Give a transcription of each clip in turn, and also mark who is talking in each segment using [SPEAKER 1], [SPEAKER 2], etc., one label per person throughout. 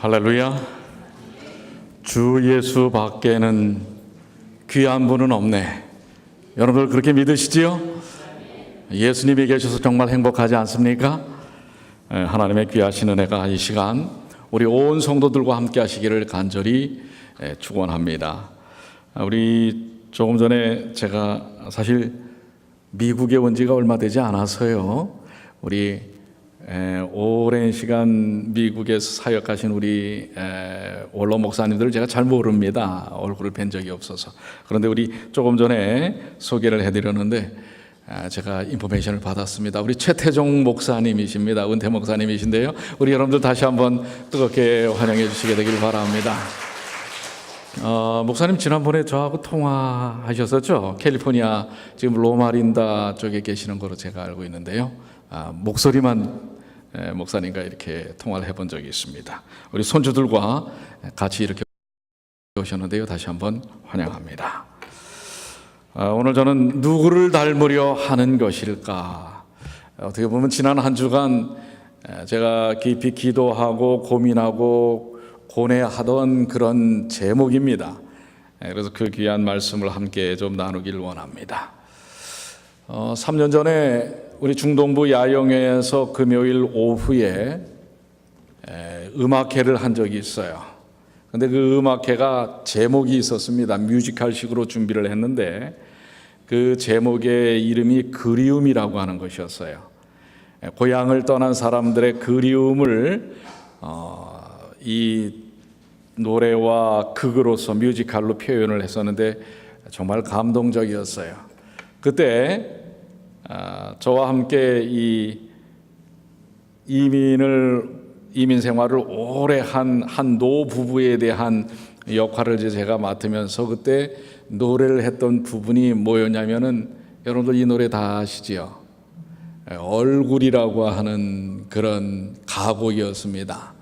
[SPEAKER 1] 할렐루야. 주 예수 밖에는 귀한 분은 없네. 여러분들 그렇게 믿으시지요? 예수님이 계셔서 정말 행복하지 않습니까? 하나님의 귀하신 은혜가 이 시간 우리 온 성도들과 함께 하시기를 간절히 축원합니다. 우리 조금 전에 제가 사실 미국에 온 지가 얼마 되지 않아서요. 우리 오랜 시간 미국에서 사역하신 우리 원로 목사님들을 제가 잘 모릅니다. 얼굴을 뵌 적이 없어서. 그런데 우리 조금 전에 소개를 해드렸는데 제가 인포메이션을 받았습니다. 우리 최태종 목사님이십니다. 은퇴 목사님이신데요. 우리 여러분들 다시 한번 뜨겁게 환영해 주시게 되길 바랍니다. 목사님 지난번에 저하고 통화하셨었죠? 캘리포니아 지금 로마린다 쪽에 계시는 거로 제가 알고 있는데요. 목소리만 목사님과 이렇게 통화를 해본 적이 있습니다. 우리 손주들과 같이 이렇게 오셨는데요. 다시 한번 환영합니다. 오늘 저는 누구를 닮으려 하는 것일까? 어떻게 보면 지난 한 주간 제가 깊이 기도하고 고민하고 고뇌하던 그런 제목입니다. 그래서 그 귀한 말씀을 함께 좀 나누길 원합니다. 3년 전에 우리 중동부 야영회에서 금요일 오후에 음악회를 한 적이 있어요. 근데 그 음악회가 제목이 있었습니다. 뮤지컬식으로 준비를 했는데 그 제목의 이름이 그리움이라고 하는 것이었어요. 고향을 떠난 사람들의 그리움을 이 노래와 극으로서 뮤지컬로 표현을 했었는데 정말 감동적이었어요. 그때 저와 함께 이 이민 생활을 오래 한 노부부에 대한 역할을 제가 맡으면서 그때 노래를 했던 부분이 뭐였냐면은 여러분들 이 노래 다 아시지요? 얼굴이라고 하는 그런 가곡이었습니다.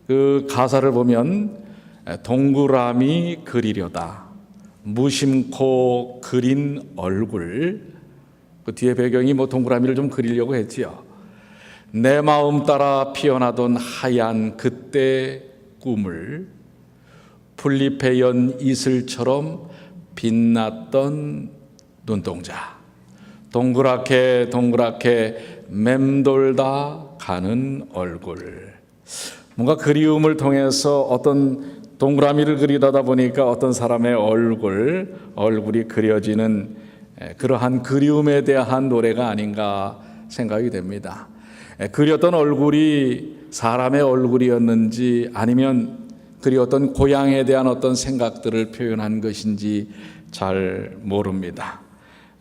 [SPEAKER 1] 그 가사를 보면 동그라미 그리려다 무심코 그린 얼굴, 그 뒤에 배경이 동그라미를 좀 그리려고 했지요. 내 마음 따라 피어나던 하얀 그때 꿈을 풀잎에 연 이슬처럼 빛났던 눈동자, 동그랗게 동그랗게 맴돌다 가는 얼굴. 뭔가 그리움을 통해서 어떤 동그라미를 그리다 보니까 어떤 사람의 얼굴이 그려지는 그러한 그리움에 대한 노래가 아닌가 생각이 됩니다. 그렸던 얼굴이 사람의 얼굴이었는지 아니면 그리웠던 고향에 대한 어떤 생각들을 표현한 것인지 잘 모릅니다.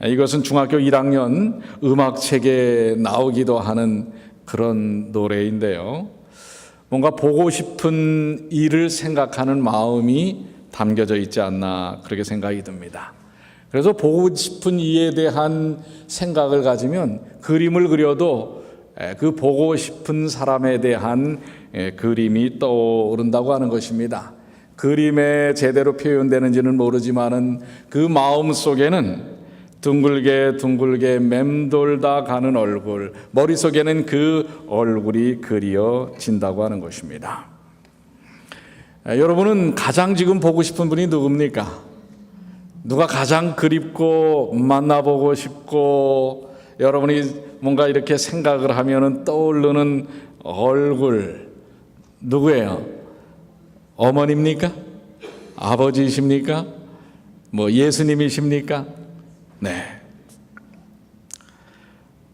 [SPEAKER 1] 이것은 중학교 1학년 음악책에 나오기도 하는 그런 노래인데요. 뭔가 보고 싶은 일을 생각하는 마음이 담겨져 있지 않나 그렇게 생각이 듭니다. 그래서 보고 싶은 이에 대한 생각을 가지면 그림을 그려도 그 보고 싶은 사람에 대한 그림이 떠오른다고 하는 것입니다. 그림에 제대로 표현되는지는 모르지만은 그 마음 속에는 둥글게 둥글게 맴돌다 가는 얼굴, 머릿속에는 그 얼굴이 그려진다고 하는 것입니다. 여러분은 가장 지금 보고 싶은 분이 누굽니까? 누가 가장 그립고 만나보고 싶고 여러분이 뭔가 이렇게 생각을 하면은 떠오르는 얼굴 누구예요? 어머니입니까? 아버지이십니까? 예수님이십니까? 네.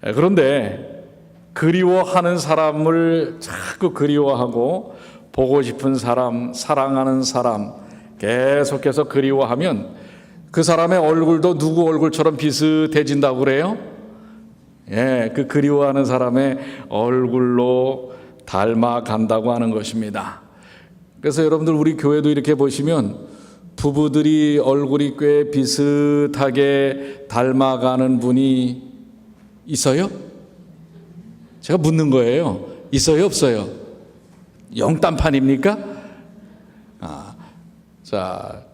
[SPEAKER 1] 그런데 그리워하는 사람을 자꾸 그리워하고 보고 싶은 사람, 사랑하는 사람 계속해서 그리워하면 그 사람의 얼굴도 누구 얼굴처럼 비슷해진다고 그래요? 그 그리워하는 사람의 얼굴로 닮아간다고 하는 것입니다. 그래서 여러분들 우리 교회도 이렇게 보시면 부부들이 얼굴이 꽤 비슷하게 닮아가는 분이 있어요? 제가 묻는 거예요. 있어요, 없어요? 영딴판입니까? 자,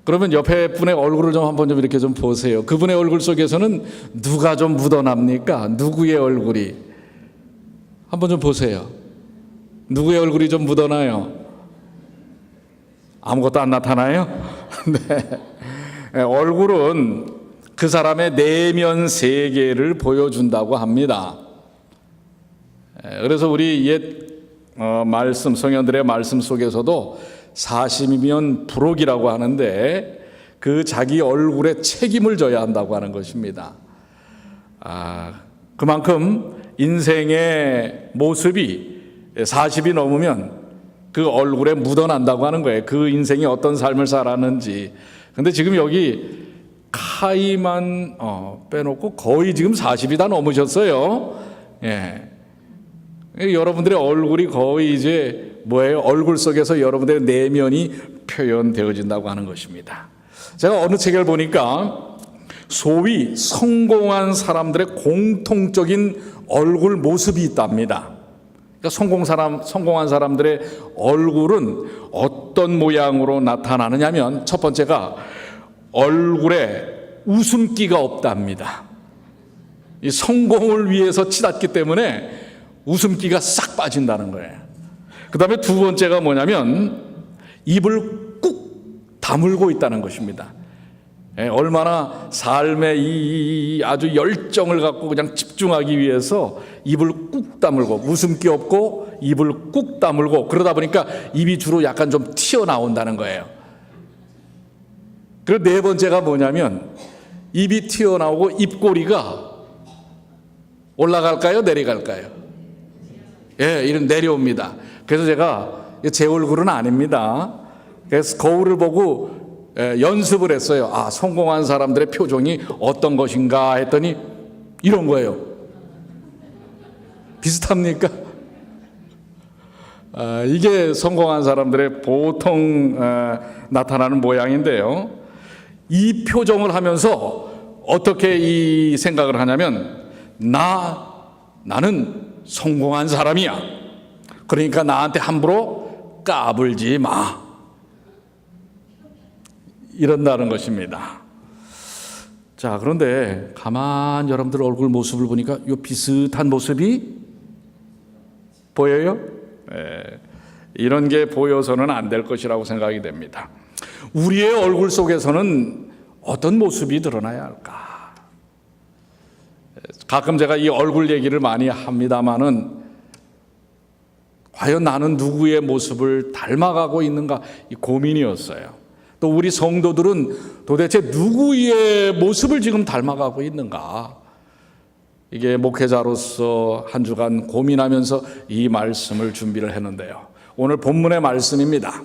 [SPEAKER 1] 그러면 옆에 분의 얼굴을 한번 이렇게 보세요. 그분의 얼굴 속에서는 누가 좀 묻어납니까? 누구의 얼굴이? 한번 좀 보세요. 누구의 얼굴이 좀 묻어나요? 아무것도 안 나타나요? 네. 얼굴은 그 사람의 내면 세계를 보여준다고 합니다. 그래서 우리 옛 말씀, 성현들의 말씀 속에서도 40이면 부록이라고 하는데 그 자기 얼굴에 책임을 져야 한다고 하는 것입니다. 그만큼 인생의 모습이 40이 넘으면 그 얼굴에 묻어난다고 하는 거예요. 그 인생이 어떤 삶을 살았는지. 근데 지금 여기 카이만 빼놓고 거의 지금 40이 다 넘으셨어요. 예. 여러분들의 얼굴이 거의 이제 뭐예요? 얼굴 속에서 여러분들의 내면이 표현되어진다고 하는 것입니다. 제가 어느 책을 보니까 소위 성공한 사람들의 공통적인 얼굴 모습이 있답니다. 그러니까 성공한 사람들의 얼굴은 어떤 모양으로 나타나느냐면 첫 번째가 얼굴에 웃음기가 없답니다. 이 성공을 위해서 치닫기 때문에 웃음기가 싹 빠진다는 거예요. 그 다음에 두 번째가 뭐냐면 입을 꾹 다물고 있다는 것입니다. 얼마나 삶에 이 아주 열정을 갖고 그냥 집중하기 위해서 입을 꾹 다물고 웃음기 없고 입을 꾹 다물고 그러다 보니까 입이 주로 약간 좀 튀어나온다는 거예요. 그리고 네 번째가 뭐냐면 입이 튀어나오고 입꼬리가 올라갈까요? 내려갈까요? 예, 이런 내려옵니다. 그래서 제가 제 얼굴은 아닙니다. 그래서 거울을 보고 연습을 했어요. 성공한 사람들의 표정이 어떤 것인가 했더니 이런 거예요. 비슷합니까? 이게 성공한 사람들의 보통 나타나는 모양인데요. 이 표정을 하면서 어떻게 이 생각을 하냐면 나는 성공한 사람이야. 그러니까 나한테 함부로 까불지 마. 이런다는 것입니다. 자, 그런데 가만 여러분들 얼굴 모습을 보니까 이 비슷한 모습이 보여요? 이런 게 보여서는 안 될 것이라고 생각이 됩니다. 우리의 얼굴 속에서는 어떤 모습이 드러나야 할까? 가끔 제가 이 얼굴 얘기를 많이 합니다마는 과연 나는 누구의 모습을 닮아가고 있는가 이 고민이었어요. 또 우리 성도들은 도대체 누구의 모습을 지금 닮아가고 있는가? 이게 목회자로서 한 주간 고민하면서 이 말씀을 준비를 했는데요. 오늘 본문의 말씀입니다.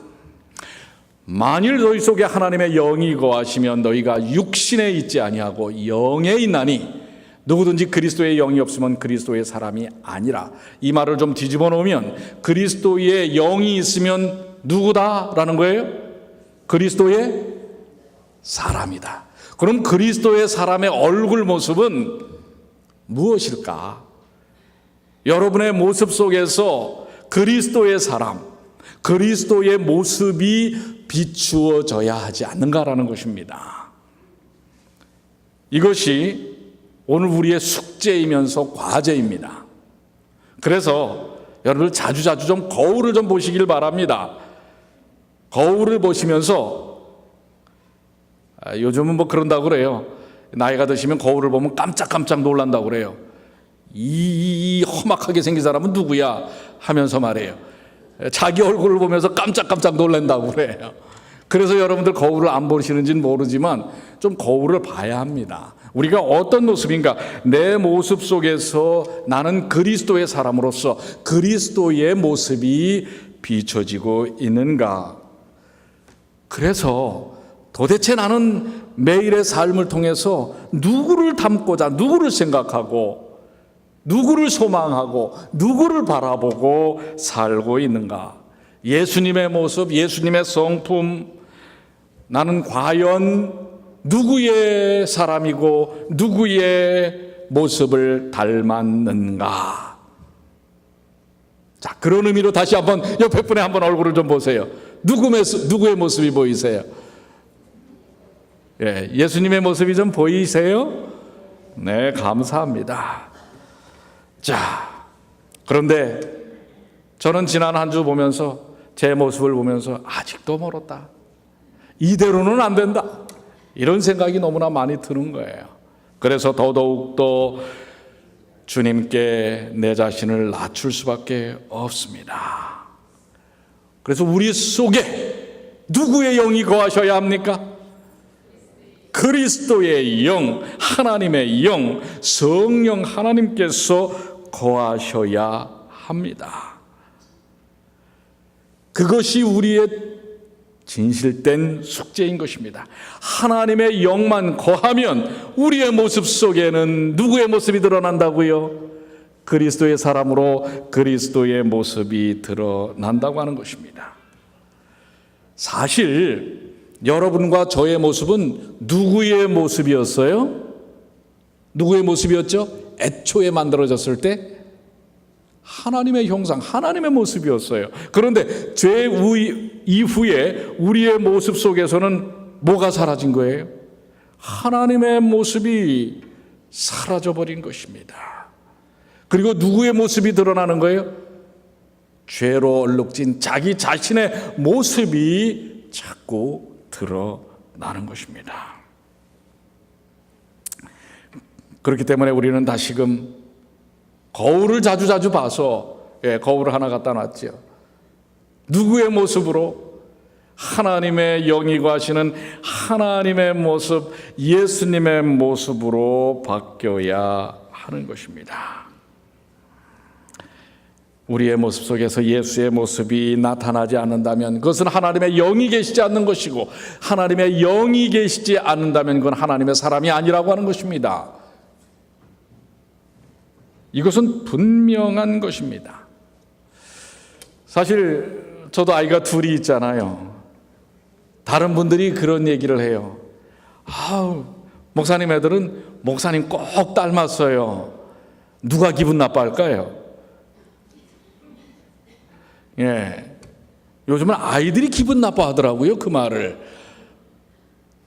[SPEAKER 1] 만일 너희 속에 하나님의 영이 거하시면 너희가 육신에 있지 아니하고 영에 있나니 누구든지 그리스도의 영이 없으면 그리스도의 사람이 아니라. 이 말을 좀 뒤집어 놓으면 그리스도의 영이 있으면 누구다라는 거예요? 그리스도의 사람이다. 그럼 그리스도의 사람의 얼굴 모습은 무엇일까? 여러분의 모습 속에서 그리스도의 사람, 그리스도의 모습이 비추어져야 하지 않는가라는 것입니다. 이것이 오늘 우리의 숙제이면서 과제입니다. 그래서 여러분 자주 좀 거울을 좀 보시길 바랍니다. 거울을 보시면서 요즘은 뭐 그런다고 그래요. 나이가 드시면 거울을 보면 깜짝깜짝 놀란다고 그래요. 이 험악하게 생긴 사람은 누구야 하면서 말해요. 자기 얼굴을 보면서 깜짝깜짝 놀란다고 그래요. 그래서 여러분들 거울을 안 보시는지는 모르지만 좀 거울을 봐야 합니다. 우리가 어떤 모습인가? 내 모습 속에서 나는 그리스도의 사람으로서 그리스도의 모습이 비춰지고 있는가? 그래서 도대체 나는 매일의 삶을 통해서 누구를 닮고자 누구를 생각하고 누구를 소망하고 누구를 바라보고 살고 있는가? 예수님의 모습, 예수님의 성품, 나는 과연 누구의 사람이고 누구의 모습을 닮았는가? 자, 그런 의미로 다시 한번 옆에 분의 한번 얼굴을 좀 보세요. 누구의 모습이 보이세요? 예, 예수님의 모습이 좀 보이세요? 네, 감사합니다. 자, 그런데 저는 지난 한 주 보면서 제 모습을 보면서 아직도 멀었다. 이대로는 안 된다. 이런 생각이 너무나 많이 드는 거예요. 그래서 더더욱더 주님께 내 자신을 낮출 수밖에 없습니다. 그래서 우리 속에 누구의 영이 거하셔야 합니까? 그리스도의 영, 하나님의 영, 성령 하나님께서 거하셔야 합니다. 그것이 우리의 진실된 숙제인 것입니다. 하나님의 영만 거하면 우리의 모습 속에는 누구의 모습이 드러난다고요? 그리스도의 사람으로 그리스도의 모습이 드러난다고 하는 것입니다. 사실 여러분과 저의 모습은 누구의 모습이었어요? 누구의 모습이었죠? 애초에 만들어졌을 때 하나님의 형상, 하나님의 모습이었어요. 그런데 죄 이후에 우리의 모습 속에서는 뭐가 사라진 거예요? 하나님의 모습이 사라져버린 것입니다. 그리고 누구의 모습이 드러나는 거예요? 죄로 얼룩진 자기 자신의 모습이 자꾸 드러나는 것입니다. 그렇기 때문에 우리는 다시금 거울을 자주 봐서 거울을 하나 갖다 놨죠. 누구의 모습으로? 하나님의 영이 거하시는 하나님의 모습, 예수님의 모습으로 바뀌어야 하는 것입니다. 우리의 모습 속에서 예수의 모습이 나타나지 않는다면 그것은 하나님의 영이 계시지 않는 것이고, 하나님의 영이 계시지 않는다면 그건 하나님의 사람이 아니라고 하는 것입니다. 이것은 분명한 것입니다. 사실 저도 아이가 둘이 있잖아요. 다른 분들이 그런 얘기를 해요. 목사님 애들은 목사님 꼭 닮았어요. 누가 기분 나빠할까요? 요즘은 아이들이 기분 나빠하더라고요, 그 말을.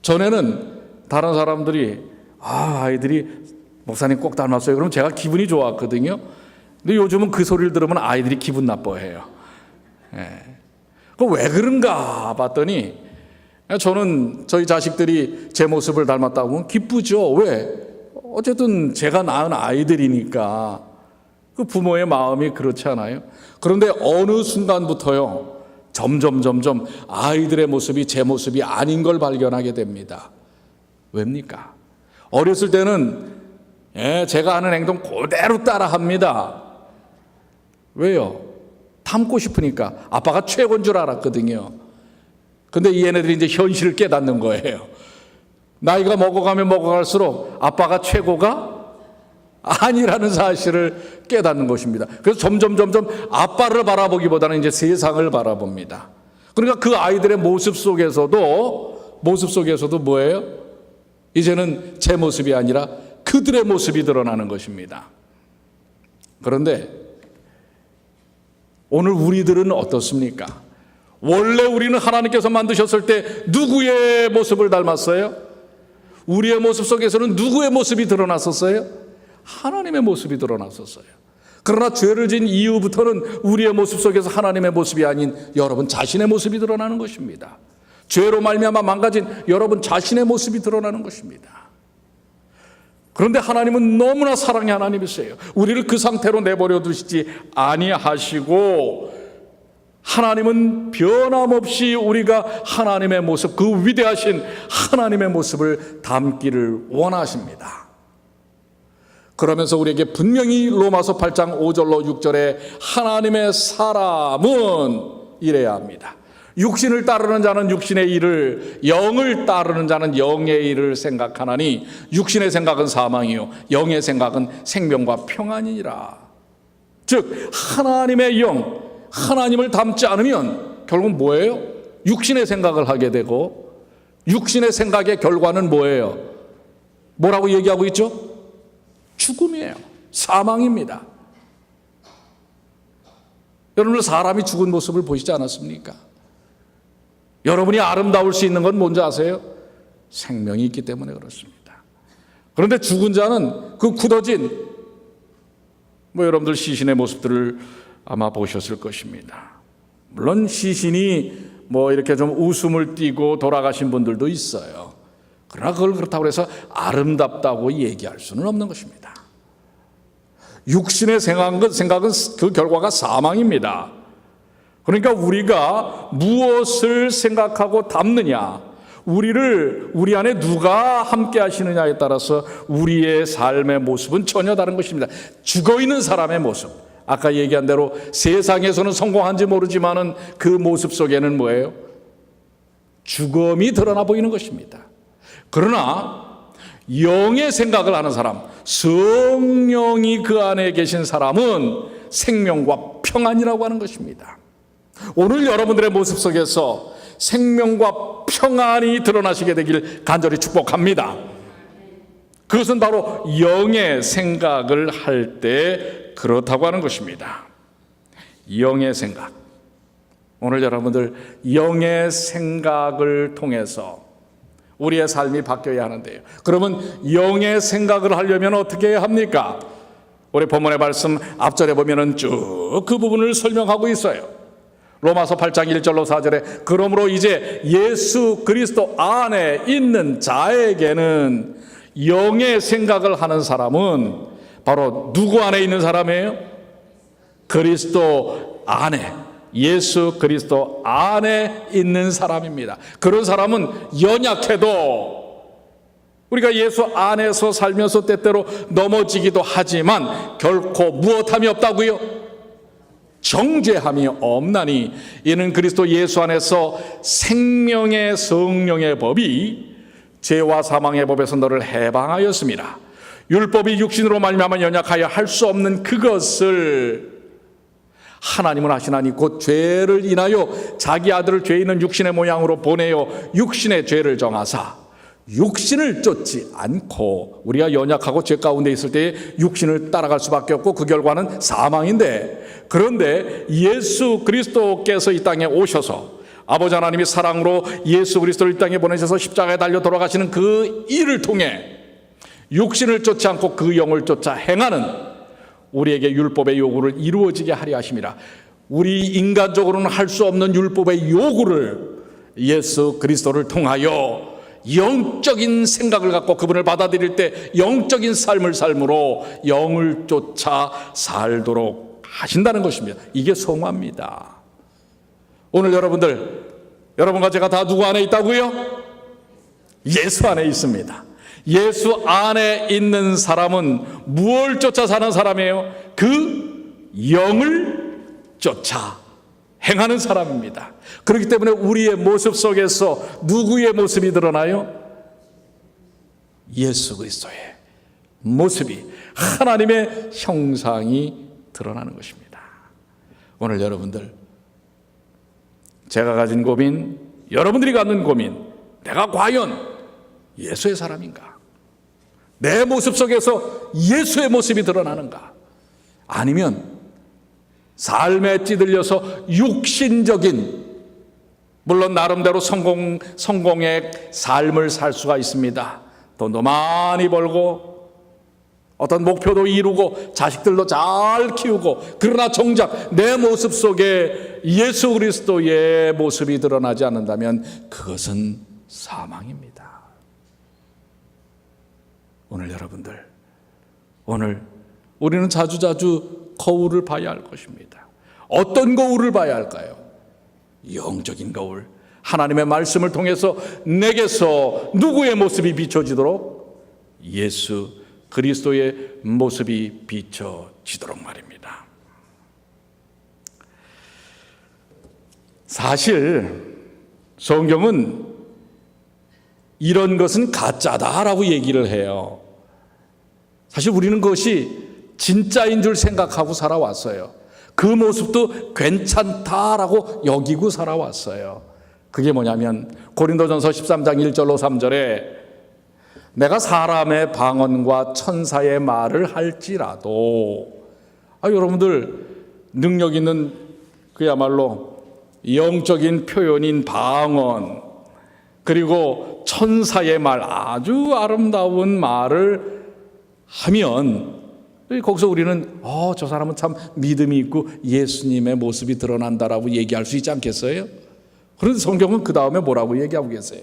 [SPEAKER 1] 전에는 다른 사람들이 아이들이 목사님 꼭 닮았어요. 그럼 제가 기분이 좋았거든요. 근데 요즘은 그 소리를 들으면 아이들이 기분 나빠해요. 왜 그런가 봤더니 저는 저희 자식들이 제 모습을 닮았다고 하면 기쁘죠. 왜? 어쨌든 제가 낳은 아이들이니까. 그 부모의 마음이 그렇지 않아요? 그런데 어느 순간부터요, 점점 아이들의 모습이 제 모습이 아닌 걸 발견하게 됩니다. 왜입니까? 어렸을 때는 제가 하는 행동 그대로 따라합니다. 왜요? 닮고 싶으니까. 아빠가 최고인 줄 알았거든요. 근데 얘네들이 이제 현실을 깨닫는 거예요. 나이가 먹어가면 먹어갈수록 아빠가 최고가 아니라는 사실을 깨닫는 것입니다. 그래서 점점 아빠를 바라보기보다는 이제 세상을 바라봅니다. 그러니까 그 아이들의 모습 속에서도 뭐예요? 이제는 제 모습이 아니라 그들의 모습이 드러나는 것입니다. 그런데 오늘 우리들은 어떻습니까? 원래 우리는 하나님께서 만드셨을 때 누구의 모습을 닮았어요? 우리의 모습 속에서는 누구의 모습이 드러났었어요? 하나님의 모습이 드러났었어요. 그러나 죄를 지은 이후부터는 우리의 모습 속에서 하나님의 모습이 아닌 여러분 자신의 모습이 드러나는 것입니다. 죄로 말미암아 망가진 여러분 자신의 모습이 드러나는 것입니다. 그런데 하나님은 너무나 사랑의 하나님이세요. 우리를 그 상태로 내버려 두시지 아니하시고, 하나님은 변함없이 우리가 하나님의 모습, 그 위대하신 하나님의 모습을 담기를 원하십니다. 그러면서 우리에게 분명히 로마서 8장 5절로 6절에 하나님의 사람은 이래야 합니다. 육신을 따르는 자는 육신의 일을, 영을 따르는 자는 영의 일을 생각하나니 육신의 생각은 사망이요 영의 생각은 생명과 평안이니라. 즉 하나님의 영, 하나님을 닮지 않으면 결국 뭐예요? 육신의 생각을 하게 되고, 육신의 생각의 결과는 뭐예요? 뭐라고 얘기하고 있죠? 죽음이에요. 사망입니다. 여러분, 사람이 죽은 모습을 보시지 않았습니까? 여러분이 아름다울 수 있는 건 뭔지 아세요? 생명이 있기 때문에 그렇습니다. 그런데 죽은 자는 그 굳어진 여러분들 시신의 모습들을 아마 보셨을 것입니다. 물론 시신이 이렇게 좀 웃음을 띠고 돌아가신 분들도 있어요. 그러나 그걸 그렇다고 해서 아름답다고 얘기할 수는 없는 것입니다. 육신의 생각은 그 결과가 사망입니다. 그러니까 우리가 무엇을 생각하고 담느냐, 우리 안에 누가 함께 하시느냐에 따라서 우리의 삶의 모습은 전혀 다른 것입니다. 죽어있는 사람의 모습, 아까 얘기한 대로 세상에서는 성공한지 모르지만은 그 모습 속에는 뭐예요? 죽음이 드러나 보이는 것입니다. 그러나 영의 생각을 하는 사람, 성령이 그 안에 계신 사람은 생명과 평안이라고 하는 것입니다. 오늘 여러분들의 모습 속에서 생명과 평안이 드러나시게 되길 간절히 축복합니다. 그것은 바로 영의 생각을 할 때 그렇다고 하는 것입니다. 영의 생각. 오늘 여러분들 영의 생각을 통해서 우리의 삶이 바뀌어야 하는데요. 그러면 영의 생각을 하려면 어떻게 해야 합니까? 우리 본문의 말씀 앞절에 보면은 쭉 그 부분을 설명하고 있어요. 로마서 8장 1절로 4절에 그러므로 이제 예수 그리스도 안에 있는 자에게는 영의 생각을 하는 사람은 바로 누구 안에 있는 사람이에요? 그리스도 안에, 예수 그리스도 안에 있는 사람입니다. 그런 사람은 연약해도 우리가 예수 안에서 살면서 때때로 넘어지기도 하지만 결코 무엇함이 없다고요? 정죄함이 없나니 이는 그리스도 예수 안에서 생명의 성령의 법이 죄와 사망의 법에서 너를 해방하였습니다. 율법이 육신으로 말미암아 연약하여 할 수 없는 그것을 하나님은 하시나니 곧 죄를 인하여 자기 아들을 죄 있는 육신의 모양으로 보내어 육신의 죄를 정하사 육신을 쫓지 않고, 우리가 연약하고 죄 가운데 있을 때 육신을 따라갈 수밖에 없고 그 결과는 사망인데, 그런데 예수 그리스도께서 이 땅에 오셔서 아버지 하나님이 사랑으로 예수 그리스도를 이 땅에 보내셔서 십자가에 달려 돌아가시는 그 일을 통해 육신을 쫓지 않고 그 영을 쫓아 행하는 우리에게 율법의 요구를 이루어지게 하려 하심이라. 우리 인간적으로는 할 수 없는 율법의 요구를 예수 그리스도를 통하여 영적인 생각을 갖고 그분을 받아들일 때 영적인 삶을 삶으로 영을 쫓아 살도록 하신다는 것입니다. 이게 성화입니다. 오늘 여러분과 제가 다 누구 안에 있다고요? 예수 안에 있습니다. 예수 안에 있는 사람은 무엇을 쫓아 사는 사람이에요? 그 영을 쫓아 행하는 사람입니다. 그렇기 때문에 우리의 모습 속에서 누구의 모습이 드러나요? 예수 그리스도의 모습이, 하나님의 형상이 드러나는 것입니다. 오늘 여러분들, 제가 가진 고민, 여러분들이 갖는 고민, 내가 과연 예수의 사람인가? 내 모습 속에서 예수의 모습이 드러나는가? 아니면 삶에 찌들려서 육신적인, 물론 나름대로 성공의 삶을 살 수가 있습니다. 돈도 많이 벌고 어떤 목표도 이루고 자식들도 잘 키우고, 그러나 정작 내 모습 속에 예수 그리스도의 모습이 드러나지 않는다면 그것은 사망입니다. 오늘 여러분들, 오늘 우리는 자주자주 거울을 봐야 할 것입니다. 어떤 거울을 봐야 할까요? 영적인 거울. 하나님의 말씀을 통해서 내게서 누구의 모습이 비춰지도록? 예수 그리스도의 모습이 비춰지도록 말입니다. 사실 성경은 이런 것은 가짜다라고 얘기를 해요. 사실 우리는 그것이 진짜인 줄 생각하고 살아왔어요. 그 모습도 괜찮다라고 여기고 살아왔어요. 그게 뭐냐면 고린도전서 13장 1절로 3절에 내가 사람의 방언과 천사의 말을 할지라도, 여러분들 능력 있는 그야말로 영적인 표현인 방언, 그리고 천사의 말, 아주 아름다운 말을 하면 거기서 우리는 저 사람은 참 믿음이 있고 예수님의 모습이 드러난다라고 얘기할 수 있지 않겠어요? 그런데 성경은 그 다음에 뭐라고 얘기하고 계세요?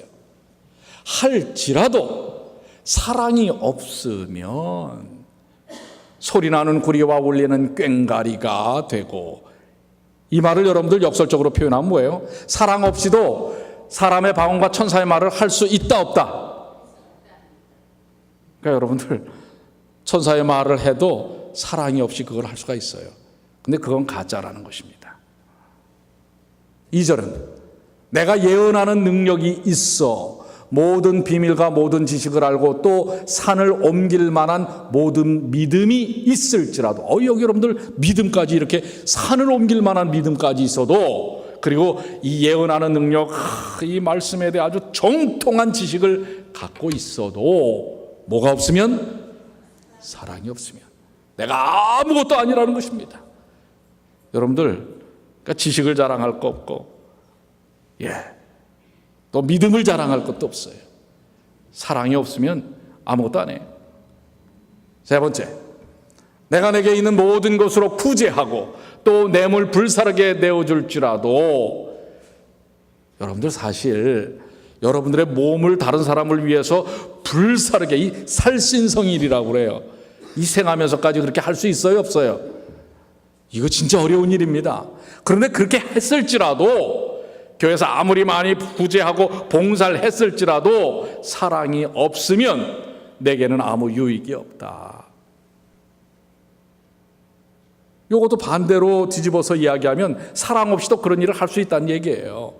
[SPEAKER 1] 할지라도 사랑이 없으면 소리나는 구리와 울리는 꽹과리가 되고, 이 말을 여러분들 역설적으로 표현하면 뭐예요? 사랑 없이도 사람의 방언과 천사의 말을 할 수 있다 없다? 그러니까 여러분들 천사의 말을 해도 사랑이 없이 그걸 할 수가 있어요. 근데 그건 가짜라는 것입니다. 2절은 내가 예언하는 능력이 있어 모든 비밀과 모든 지식을 알고 또 산을 옮길 만한 모든 믿음이 있을지라도, 여기 여러분들 믿음까지, 이렇게 산을 옮길 만한 믿음까지 있어도, 그리고 이 예언하는 능력, 이 말씀에 대해 아주 정통한 지식을 갖고 있어도 뭐가 없으면? 사랑이 없으면 내가 아무것도 아니라는 것입니다. 여러분들, 그러니까 지식을 자랑할 거 없고, 또 믿음을 자랑할 것도 없어요. 사랑이 없으면 아무것도 안 해요. 세 번째, 내가 내게 있는 모든 것으로 구제하고 또 뇌물 불사르게 내어줄지라도, 여러분들 사실 여러분들의 몸을 다른 사람을 위해서 불사르게, 이 살신성일이라고 그래요. 이 생하면서까지 그렇게 할 수 있어요 없어요? 이거 진짜 어려운 일입니다. 그런데 그렇게 했을지라도, 교회에서 아무리 많이 구제하고 봉사를 했을지라도 사랑이 없으면 내게는 아무 유익이 없다. 이것도 반대로 뒤집어서 이야기하면 사랑 없이도 그런 일을 할 수 있다는 얘기예요.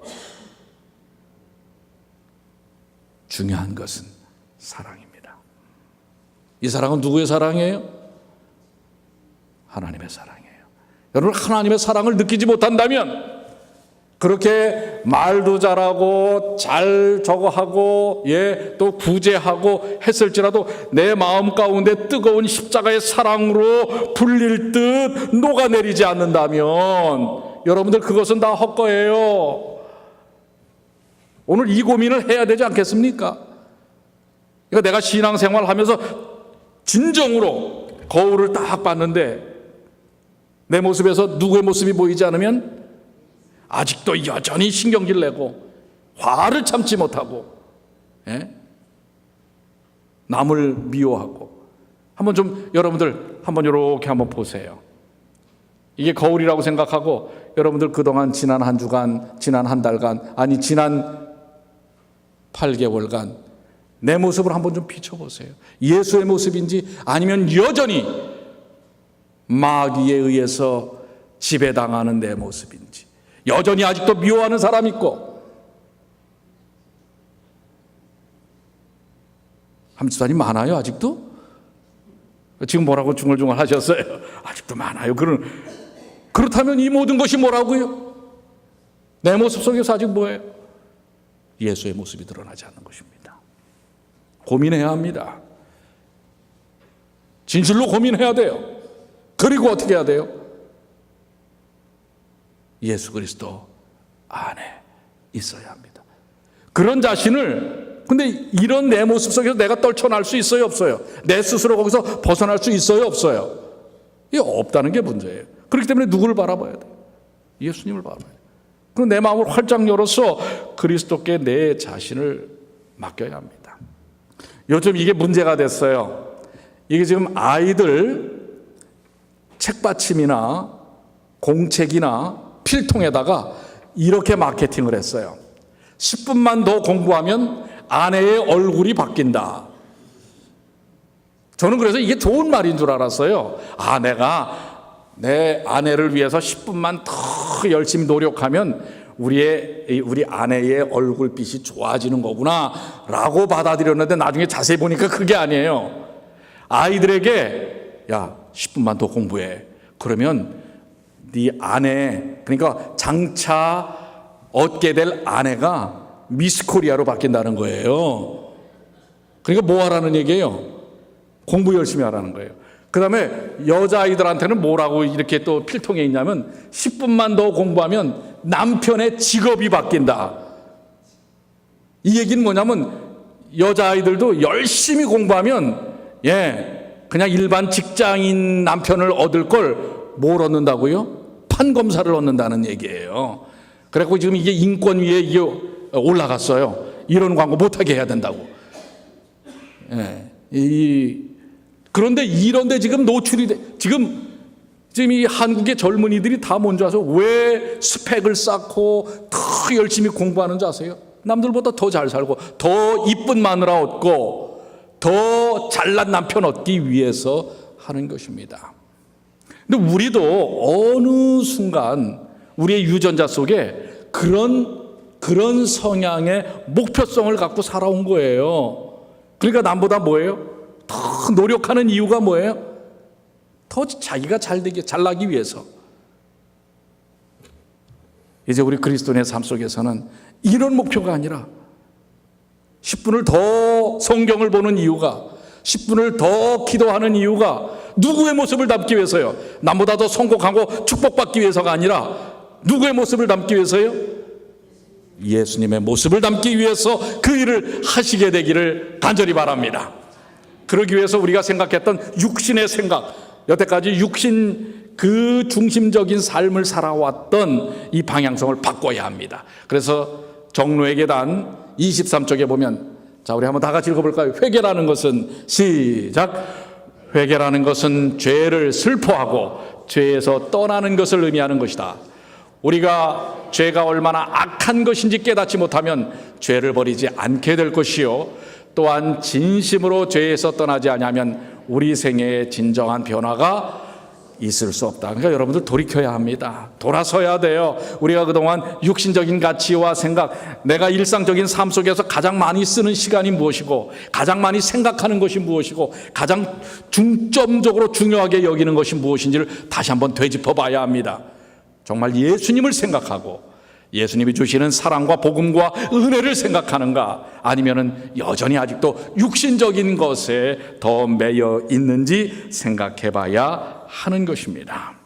[SPEAKER 1] 중요한 것은 사랑입니다. 이 사랑은 누구의 사랑이에요? 하나님의 사랑이에요. 여러분, 하나님의 사랑을 느끼지 못한다면, 그렇게 말도 잘하고 잘 저거하고 또 구제하고 했을지라도 내 마음 가운데 뜨거운 십자가의 사랑으로 불릴 듯 녹아내리지 않는다면 여러분들 그것은 다 헛거예요. 오늘 이 고민을 해야 되지 않겠습니까? 그러니까 내가 신앙생활 하면서 진정으로 거울을 딱 봤는데 내 모습에서 누구의 모습이 보이지 않으면 아직도 여전히 신경질 내고 화를 참지 못하고 남을 미워하고, 한번 좀 여러분들 한번 이렇게 한번 보세요. 이게 거울이라고 생각하고 여러분들 그동안 지난 한 주간, 지난 한 달간, 아니 지난 8개월간 내 모습을 한번 좀 비춰보세요. 예수의 모습인지 아니면 여전히 마귀에 의해서 지배당하는 내 모습인지, 여전히 아직도 미워하는 사람 있고, 함수단이 많아요 아직도? 지금 뭐라고 중얼중얼 하셨어요? 아직도 많아요. 그렇다면 이 모든 것이 뭐라고요? 내 모습 속에서 아직 뭐예요? 예수의 모습이 드러나지 않는 것입니다. 고민해야 합니다. 진실로 고민해야 돼요. 그리고 어떻게 해야 돼요? 예수 그리스도 안에 있어야 합니다. 그런 자신을, 근데 이런 내 모습 속에서 내가 떨쳐날 수 있어요 없어요? 내 스스로 거기서 벗어날 수 있어요 없어요? 이게 없다는 게 문제예요. 그렇기 때문에 누구를 바라봐야 돼요? 예수님을 바라봐야 돼요. 그럼 내 마음을 활짝 열어서 그리스도께 내 자신을 맡겨야 합니다. 요즘 이게 문제가 됐어요. 이게 지금 아이들 책받침이나 공책이나 필통에다가 이렇게 마케팅을 했어요. 10분만 더 공부하면 아내의 얼굴이 바뀐다. 저는 그래서 이게 좋은 말인 줄 알았어요. 내가 내 아내를 위해서 10분만 더 열심히 노력하면 우리 아내의 얼굴빛이 좋아지는 거구나 라고 받아들였는데, 나중에 자세히 보니까 그게 아니에요. 아이들에게 10분만 더 공부해. 그러면 네 아내, 그러니까 장차 얻게 될 아내가 미스코리아로 바뀐다는 거예요. 그러니까 뭐 하라는 얘기예요? 공부 열심히 하라는 거예요. 그 다음에 여자아이들한테는 뭐라고 이렇게 또 필통에 있냐면 10분만 더 공부하면 남편의 직업이 바뀐다. 이 얘기는 뭐냐면 여자아이들도 열심히 공부하면 그냥 일반 직장인 남편을 얻을 걸 뭘 얻는다고요? 판검사를 얻는다는 얘기예요. 그래갖고 지금 이게 인권위에 이게 올라갔어요. 이런 광고 못하게 해야 된다고. 그런데 이런데 지금 노출이 돼. 지금 이 한국의 젊은이들이 다 뭔지 아세요? 왜 스펙을 쌓고 더 열심히 공부하는지 아세요? 남들보다 더 잘 살고 더 이쁜 마누라 얻고 더 잘난 남편 얻기 위해서 하는 것입니다. 근데 우리도 어느 순간 우리의 유전자 속에 그런 성향의 목표성을 갖고 살아온 거예요. 그러니까 남보다 뭐예요? 더 노력하는 이유가 뭐예요? 더 자기가 잘나기 위해서. 이제 우리 그리스도인의 삶 속에서는 이런 목표가 아니라 10분을 더 성경을 보는 이유가, 10분을 더 기도하는 이유가 누구의 모습을 담기 위해서요? 남보다 더 성공하고 축복받기 위해서가 아니라 누구의 모습을 담기 위해서요? 예수님의 모습을 담기 위해서 그 일을 하시게 되기를 간절히 바랍니다. 그러기 위해서 우리가 생각했던 육신의 생각, 여태까지 육신 그 중심적인 삶을 살아왔던 이 방향성을 바꿔야 합니다. 그래서 정로의 계단 23쪽에 보면, 자, 우리 한번 다 같이 읽어볼까요? 회개라는 것은, 시작. 회개라는 것은 죄를 슬퍼하고 죄에서 떠나는 것을 의미하는 것이다. 우리가 죄가 얼마나 악한 것인지 깨닫지 못하면 죄를 버리지 않게 될 것이요, 또한 진심으로 죄에서 떠나지 않으면 우리 생애에 진정한 변화가 있을 수 없다. 그러니까 여러분들 돌이켜야 합니다. 돌아서야 돼요. 우리가 그동안 육신적인 가치와 생각, 내가 일상적인 삶 속에서 가장 많이 쓰는 시간이 무엇이고, 가장 많이 생각하는 것이 무엇이고, 가장 중점적으로 중요하게 여기는 것이 무엇인지를 다시 한번 되짚어 봐야 합니다. 정말 예수님을 생각하고 예수님이 주시는 사랑과 복음과 은혜를 생각하는가, 아니면은 여전히 아직도 육신적인 것에 더 매여 있는지 생각해 봐야 하는 것입니다.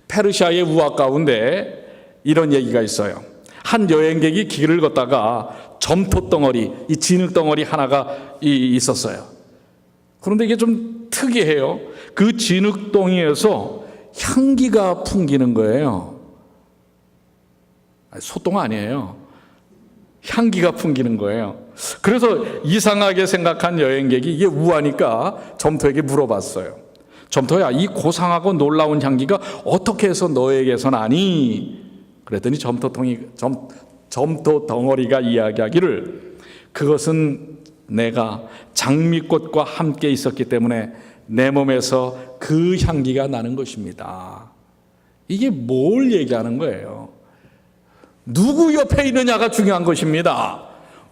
[SPEAKER 1] 페르시아의 우화 가운데 이런 얘기가 있어요. 한 여행객이 길을 걷다가 점토덩어리, 이 진흙덩어리 하나가 있었어요. 그런데 이게 좀 특이해요. 그 진흙덩이에서 향기가 풍기는 거예요. 소똥 아니에요. 향기가 풍기는 거예요. 그래서 이상하게 생각한 여행객이 이게 우하니까 점토에게 물어봤어요. 점토야, 이 고상하고 놀라운 향기가 어떻게 해서 너에게서 나니? 그랬더니 점토 덩어리가 이야기하기를, 그것은 내가 장미꽃과 함께 있었기 때문에 내 몸에서 그 향기가 나는 것입니다. 이게 뭘 얘기하는 거예요? 누구 옆에 있느냐가 중요한 것입니다.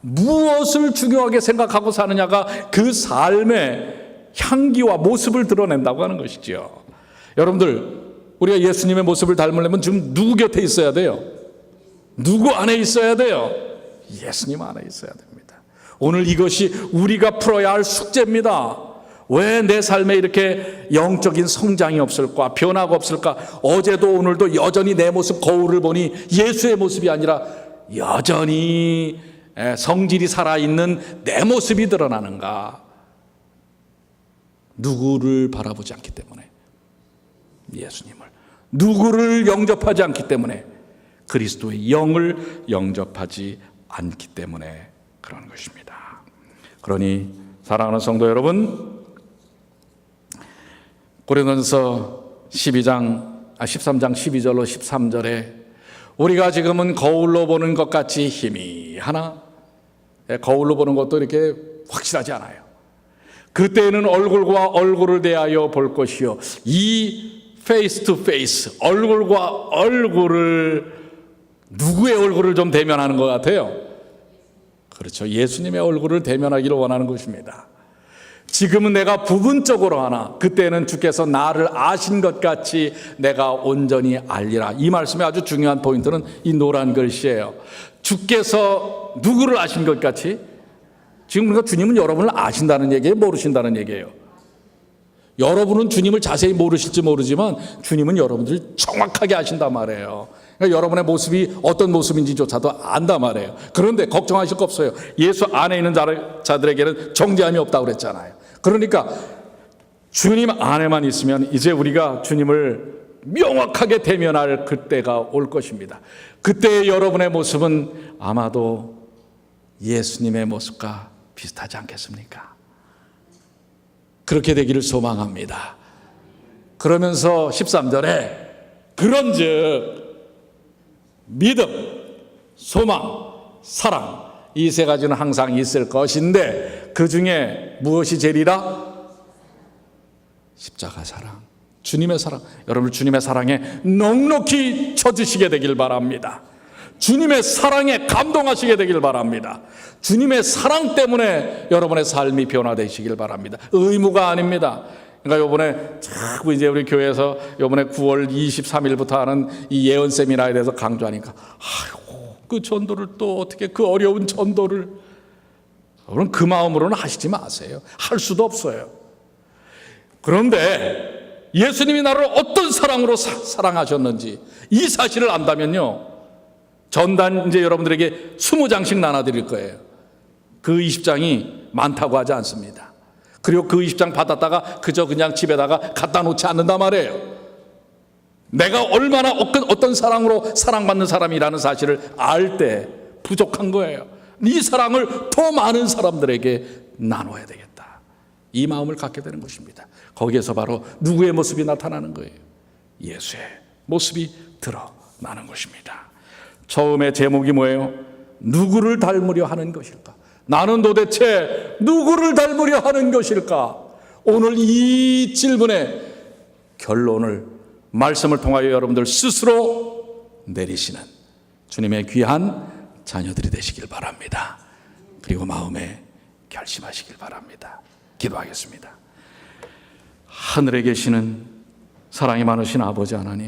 [SPEAKER 1] 무엇을 중요하게 생각하고 사느냐가 그 삶의 향기와 모습을 드러낸다고 하는 것이죠. 여러분들, 우리가 예수님의 모습을 닮으려면 지금 누구 곁에 있어야 돼요? 누구 안에 있어야 돼요? 예수님 안에 있어야 됩니다. 오늘 이것이 우리가 풀어야 할 숙제입니다. 왜 내 삶에 이렇게 영적인 성장이 없을까? 변화가 없을까? 어제도 오늘도 여전히 내 모습 거울을 보니 예수의 모습이 아니라 여전히 성질이 살아있는 내 모습이 드러나는가? 누구를 바라보지 않기 때문에, 예수님을, 누구를 영접하지 않기 때문에, 그리스도의 영을 영접하지 않기 때문에 그런 것입니다. 그러니 사랑하는 성도 여러분, 고린도전서 13장 12절로 13절에 우리가 지금은 거울로 보는 것 같이 희미하나, 거울로 보는 것도 이렇게 확실하지 않아요. 그때는 얼굴과 얼굴을 대하여 볼 것이요, 이 페이스 투 페이스, 얼굴과 얼굴을, 누구의 얼굴을 좀 대면하는 것 같아요? 그렇죠. 예수님의 얼굴을 대면하기를 원하는 것입니다. 지금은 내가 부분적으로 하나, 그때는 주께서 나를 아신 것 같이 내가 온전히 알리라. 이 말씀의 아주 중요한 포인트는 이 노란 글씨예요. 주께서 누구를 아신 것 같이? 지금 그러니까 주님은 여러분을 아신다는 얘기예요, 모르신다는 얘기예요? 여러분은 주님을 자세히 모르실지 모르지만 주님은 여러분들을 정확하게 아신단 말이에요. 그러니까 여러분의 모습이 어떤 모습인지조차도 안단 말이에요. 그런데 걱정하실 거 없어요. 예수 안에 있는 자들에게는 정죄함이 없다고 그랬잖아요. 그러니까 주님 안에만 있으면 이제 우리가 주님을 명확하게 대면할 그때가 올 것입니다. 그때의 여러분의 모습은 아마도 예수님의 모습과 비슷하지 않겠습니까? 그렇게 되기를 소망합니다. 그러면서 13절에 그런즉 믿음, 소망, 사랑 이 세 가지는 항상 있을 것인데 그 중에 무엇이 제일이라? 십자가 사랑, 주님의 사랑. 여러분 주님의 사랑에 넉넉히 쳐주시게 되길 바랍니다. 주님의 사랑에 감동하시게 되길 바랍니다. 주님의 사랑 때문에 여러분의 삶이 변화되시길 바랍니다. 의무가 아닙니다. 그러니까 요번에 자꾸 이제 우리 교회에서 요번에 9월 23일부터 하는 이 예언 세미나에 대해서 강조하니까 아이고 그 전도를 또 어떻게 그 어려운 전도를 여러분 그 마음으로는 하시지 마세요. 할 수도 없어요. 그런데 예수님이 나를 어떤 사랑으로 사랑하셨는지 이 사실을 안다면요, 전단 이제 여러분들에게 20장씩 나눠드릴 거예요. 그 20장이 많다고 하지 않습니다. 그리고 그 20장 받았다가 그저 그냥 집에다가 갖다 놓지 않는단 말이에요. 내가 얼마나 어떤 사랑으로 사랑받는 사람이라는 사실을 알 때 부족한 거예요. 이 사랑을 더 많은 사람들에게 나눠야 되겠다, 이 마음을 갖게 되는 것입니다. 거기에서 바로 누구의 모습이 나타나는 거예요? 예수의 모습이 드러나는 것입니다. 처음에 제목이 뭐예요? 누구를 닮으려 하는 것일까? 나는 도대체 누구를 닮으려 하는 것일까? 오늘 이 질문의 결론을 말씀을 통하여 여러분들 스스로 내리시는 주님의 귀한 자녀들이 되시길 바랍니다. 그리고 마음에 결심하시길 바랍니다. 기도하겠습니다. 하늘에 계시는 사랑이 많으신 아버지 하나님,